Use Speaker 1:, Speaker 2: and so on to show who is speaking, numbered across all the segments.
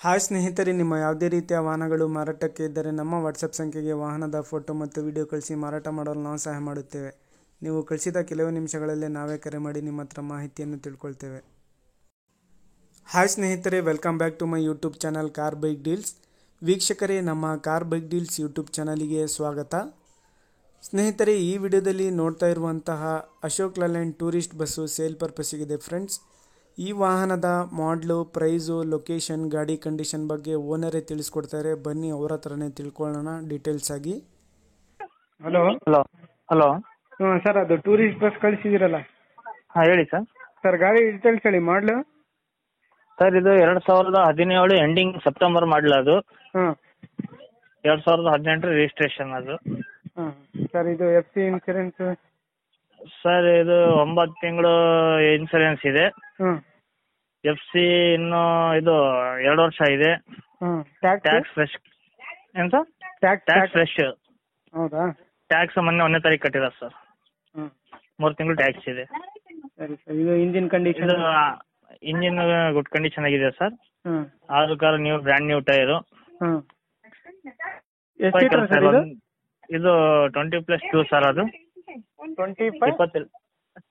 Speaker 1: Hi ಸ್ನೇಹಿತರೆ, ನಿಮ್ಮ ಯಾವುದೇ ರೀತಿಯ ವಾಹನಗಳು ಮಾರಾಟಕ್ಕೆ ಇದ್ದರೆ ನಮ್ಮ ವಾಟ್ಸಪ್ ಸಂಖ್ಯೆಗೆ ವಾಹನದ ಫೋಟೋ ಮತ್ತು ವಿಡಿಯೋ ಕಳಿಸಿ ಮಾರಾಟ ಮಾಡಲು ನಾವು ಸಹಾಯ ಮಾಡುತ್ತೇವೆ. ನೀವು ಕಳಿಸಿದ ಕೆಲವು ನಿಮಿಷಗಳಲ್ಲೇ ನಾವೇ ಕರೆ ಮಾಡಿ ನಿಮ್ಮ ಹತ್ರ ಮಾಹಿತಿಯನ್ನು ತಿಳ್ಕೊಳ್ತೇವೆ. ಹಾಯ್ ಸ್ನೇಹಿತರೆ, welcome back to my YouTube channel car bike deals. ವೀಕ್ಷಕರೇ, ನಮ್ಮ ಕಾರ್ ಬೈಕ್ ಡೀಲ್ಸ್ ಯೂಟ್ಯೂಬ್ ಚಾನಲಿಗೆ ಸ್ವಾಗತ. ಸ್ನೇಹಿತರೆ, ಈ ವಿಡಿಯೋದಲ್ಲಿ ನೋಡ್ತಾ ಇರುವಂತಹ Ashok Leyland tourist bus sale ಪರ್ಪಸ್ಸಿಗಿದೆ ಫ್ರೆಂಡ್ಸ್. ಈ ವಾಹನದ ಮಾಡಲು, ಪ್ರೈಸು, ಲೊಕೇಶನ್, ಗಾಡಿ ಕಂಡೀಷನ್ ಬಗ್ಗೆ ಓನರೇ ತಿಳಿಸ್ಕೊಡ್ತಾರೆ. ಬನ್ನಿ ಅವರ ಹತ್ರನೇ ತಿಳ್ಕೊಳ್ಳೋಣ ಡೀಟೇಲ್ಸ್ ಆಗಿ. ಹಲೋ
Speaker 2: ಹಲೋ ಹಲೋ
Speaker 1: ಸರ್, ಅದು ಟೂರಿಸ್ಟ್ ಬಸ್ ಕಳಿಸಿದಿರಲ್ಲ
Speaker 2: ಹಾಂ ಹೇಳಿ ಸರ್.
Speaker 1: ಸರ್, ಗಾಡಿ ಡೀಟೇಲ್ಸ್ ಹೇಳಿ. ಮಾಡಲು
Speaker 2: ಸರ್ ಇದು 2017 ಎಂಡಿಂಗ್ ಸೆಪ್ಟೆಂಬರ್ ಮಾಡಲ. ಅದು
Speaker 1: ಹಾಂ
Speaker 2: 2018 ರಿಜಿಸ್ಟ್ರೇಷನ್ ಅದು.
Speaker 1: ಹಾಂ ಸರ್, ಇದು ಎಫ್ ಸಿ ಇನ್ಸೂರೆನ್ಸ್?
Speaker 2: ಸರ್ ಇದು 9 ತಿಂಗಳು ಇನ್ಸೂರೆನ್ಸ್ ಇದೆ.
Speaker 1: ಹಾಂ
Speaker 2: ಎಫ್ ಸಿ ಇನ್ನು ಇದು 2 ವರ್ಷ ಇದೆ.
Speaker 1: ಹಾಂ
Speaker 2: ಟ್ಯಾಕ್ಸ್ ಫ್ರೆಶ್. ಏನು ಸರ್? Tax fresh.
Speaker 1: ಹೌದಾ?
Speaker 2: ಟ್ಯಾಕ್ಸ್ ಮೊನ್ನೆ 1ನೇ ತಾರೀಕು ಕಟ್ಟಿರೋದು ಸರ್.
Speaker 1: ಹಾಂ
Speaker 2: 3 ತಿಂಗಳು ಟ್ಯಾಕ್ಸ್ ಇದೆ.
Speaker 1: ಸರಿ ಸರ್. ಇದು ಇಂಜಿನ್ ಕಂಡೀಷನ್?
Speaker 2: ಇದು ಇಂಜಿನ್ ಗುಡ್ ಕಂಡೀಷನ್ ಆಗಿದೆ ಸರ್.
Speaker 1: ಹಾಂ
Speaker 2: ಆರು car new brand new tyre.
Speaker 1: ಹಾಂ ಎಷ್ಟು ಸೀಟರ್ ಸರ್ ಇದು?
Speaker 2: ಇದು 20+2 ಸರ್. ಅದು 20+2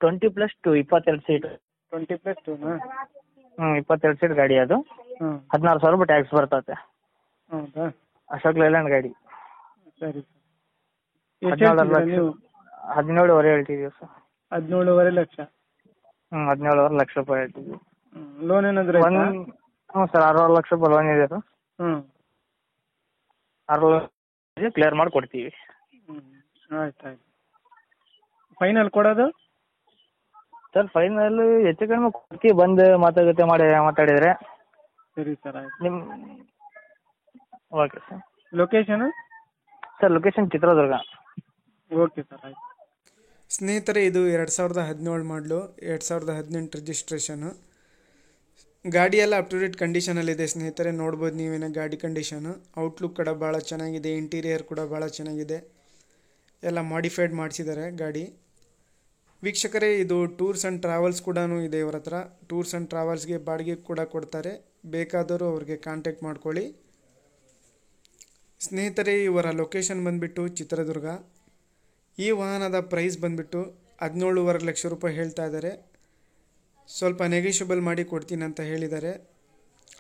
Speaker 2: 22 ಸೀಟ್.
Speaker 1: 20+2
Speaker 2: 22 ಸೀಟ್ ಗಾಡಿ. ಅದು
Speaker 1: ಹಾಂ
Speaker 2: 16,000 ರೂಪಾಯಿ ಟ್ಯಾಕ್ಸ್ ಬರ್ತದೆ.
Speaker 1: ಹೌದಾ?
Speaker 2: ಅಶೋಕ್ ಲೇಲ್ಯಾಂಡ್ ಗಾಡಿ.
Speaker 1: ಸರಿ ಸರ್.
Speaker 2: 17 ಲಕ್ಷ 17.5 ಹೇಳ್ತಿದ್ದೀವಿ ಸರ್.
Speaker 1: 17.5 ಲಕ್ಷ?
Speaker 2: 17.5 ಲಕ್ಷ ರೂಪಾಯಿ ಹೇಳ್ತಿದ್ದೀವಿ.
Speaker 1: ಲೋನ್ ಏನಾದರೂ ಐತಾ?
Speaker 2: ಹ್ಞೂ ಸರ್, 16 ಲಕ್ಷ ರೂಪಾಯಿ ಲೋನ್ ಇದೆ ಸರ್. 6 ಲಕ್ಷ ಕ್ಲಿಯರ್ ಮಾಡಿ ಕೊಡ್ತೀವಿ.
Speaker 1: ಆಯ್ತು ಆಯ್ತು. ಫೈನಲ್ ಕೊಡೋದು
Speaker 2: ಸರ್? ಫೈನಲ್ ಹೆಚ್ಚು ಕಡಿಮೆ ಕೊಡ್ತೀವಿ, ಬಂದು ಮಾತಾಡಿದರೆ.
Speaker 1: ಸರಿ ಸರ್, ಆಯ್ತು.
Speaker 2: ನಿಮ್ಮ okay sir.
Speaker 1: Location?
Speaker 2: Sir location Chitradurga.
Speaker 1: Okay sir, ಆಯ್ತು. ಸ್ನೇಹಿತರೆ, ಇದು 2017 ಮಾಡಲು, 2018 ರಿಜಿಸ್ಟ್ರೇಷನು. ಗಾಡಿ ಎಲ್ಲ ಅಪ್ ಟು ಡೇಟ್ ಕಂಡೀಷನಲ್ಲಿದೆ ಸ್ನೇಹಿತರೆ. ನೋಡ್ಬೋದು ನೀವೇನೋ ಗಾಡಿ ಕಂಡೀಷನು. ಔಟ್ಲುಕ್ ಕೂಡ ಭಾಳ ಚೆನ್ನಾಗಿದೆ, ಇಂಟೀರಿಯರ್ ಕೂಡ ಭಾಳ ಚೆನ್ನಾಗಿದೆ. ಎಲ್ಲ ಮಾಡಿಫೈಡ್ ಮಾಡಿಸಿದ್ದಾರೆ ಗಾಡಿ. ವೀಕ್ಷಕರೇ, ಇದು ಟೂರ್ಸ್ ಆ್ಯಂಡ್ ಟ್ರಾವೆಲ್ಸ್ ಕೂಡ ಇದೆ ಇವರ ಹತ್ರ. ಟೂರ್ಸ್ ಆ್ಯಂಡ್ ಟ್ರಾವೆಲ್ಸ್ಗೆ ಬಾಡಿಗೆ ಕೂಡ ಕೊಡ್ತಾರೆ. ಬೇಕಾದವರು ಅವ್ರಿಗೆ ಕಾಂಟ್ಯಾಕ್ಟ್ ಮಾಡ್ಕೊಳ್ಳಿ. ಸ್ನೇಹಿತರೆ, ಇವರ ಲೊಕೇಶನ್ ಬಂದುಬಿಟ್ಟು ಚಿತ್ರದುರ್ಗ. ಈ ವಾಹನದ ಪ್ರೈಸ್ ಬಂದುಬಿಟ್ಟು 17.5 ಲಕ್ಷ ರೂಪಾಯಿ ಹೇಳ್ತಾ ಇದ್ದಾರೆ. ಸ್ವಲ್ಪ ನೆಗೋಷಿಯಬಲ್ ಮಾಡಿ ಕೊಡ್ತೀನಿ ಅಂತ ಹೇಳಿದ್ದಾರೆ.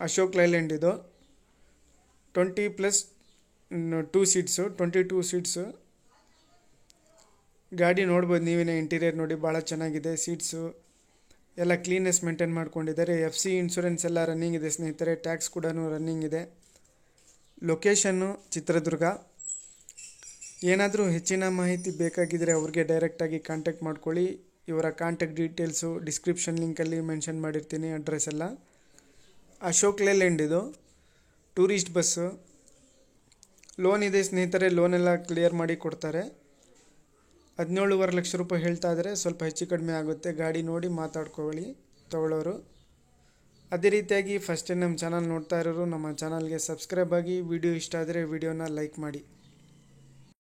Speaker 1: ಅಶೋಕ್ ಲೇಲ್ಯಾಂಡ್ ಇದು. 20+2 ಸೀಟ್ಸು, 22 ಸೀಟ್ಸು ಗಾಡಿ. ನೋಡ್ಬೋದು ನೀವೇನೇ, ಇಂಟೀರಿಯರ್ ನೋಡಿ ಭಾಳ ಚೆನ್ನಾಗಿದೆ. ಸೀಟ್ಸು ಎಲ್ಲ ಕ್ಲೀನೆಸ್ ಮೇಂಟೈನ್ ಮಾಡ್ಕೊಂಡಿದ್ದಾರೆ. ಎಫ್ ಸಿ ಇನ್ಶೂರೆನ್ಸ್ ಎಲ್ಲ ರನ್ನಿಂಗ್ ಇದೆ ಸ್ನೇಹಿತರೆ. ಟ್ಯಾಕ್ಸ್ ಕೂಡ ರನ್ನಿಂಗ್ ಇದೆ. ಲೊಕೇಶನ್ನು ಚಿತ್ರದುರ್ಗ. ಏನಾದರೂ ಹೆಚ್ಚಿನ ಮಾಹಿತಿ ಬೇಕಾಗಿದ್ದರೆ ಅವ್ರಿಗೆ ಡೈರೆಕ್ಟಾಗಿ ಕಾಂಟ್ಯಾಕ್ಟ್ ಮಾಡ್ಕೊಳ್ಳಿ. ಇವರ ಕಾಂಟ್ಯಾಕ್ಟ್ ಡೀಟೇಲ್ಸು ಡಿಸ್ಕ್ರಿಪ್ಷನ್ ಲಿಂಕಲ್ಲಿ ಮೆನ್ಷನ್ ಮಾಡಿರ್ತೀನಿ, ಅಡ್ರೆಸ್ ಎಲ್ಲ. ಅಶೋಕ್ ಲೇಲ್ಯಾಂಡ್ ಇದು ಟೂರಿಸ್ಟ್ ಬಸ್ಸು. ಲೋನ್ ಇದೆ ಸ್ನೇಹಿತರೆ, ಲೋನೆಲ್ಲ ಕ್ಲಿಯರ್ ಮಾಡಿ ಕೊಡ್ತಾರೆ. 17.5 ಲಕ್ಷ ರೂಪಾಯಿ ಹೇಳ್ತಾ ಇದ್ದಾರೆ. ಸ್ವಲ್ಪ ಹೆಚ್ಚು ಕಡಿಮೆ ಆಗುತ್ತೆ. ಗಾಡಿ ನೋಡಿ ಮಾತಾಡ್ಕೊಳ್ಳಿ ತಗೊಳ್ಳೋರು. ಅದೇ ರೀತಿಯಾಗಿ ಫಸ್ಟ್ ಟೈಮ್ ನಮ್ಮ ಚಾನಲ್ ನೋಡ್ತಾ ಇರೋರು ನಮ್ಮ ಚಾನಲ್ಗೆ ಸಬ್ಸ್ಕ್ರೈಬ್ ಆಗಿ. ವಿಡಿಯೋ ಇಷ್ಟ ಆದರೆ ವಿಡಿಯೋನ ಲೈಕ್ ಮಾಡಿ.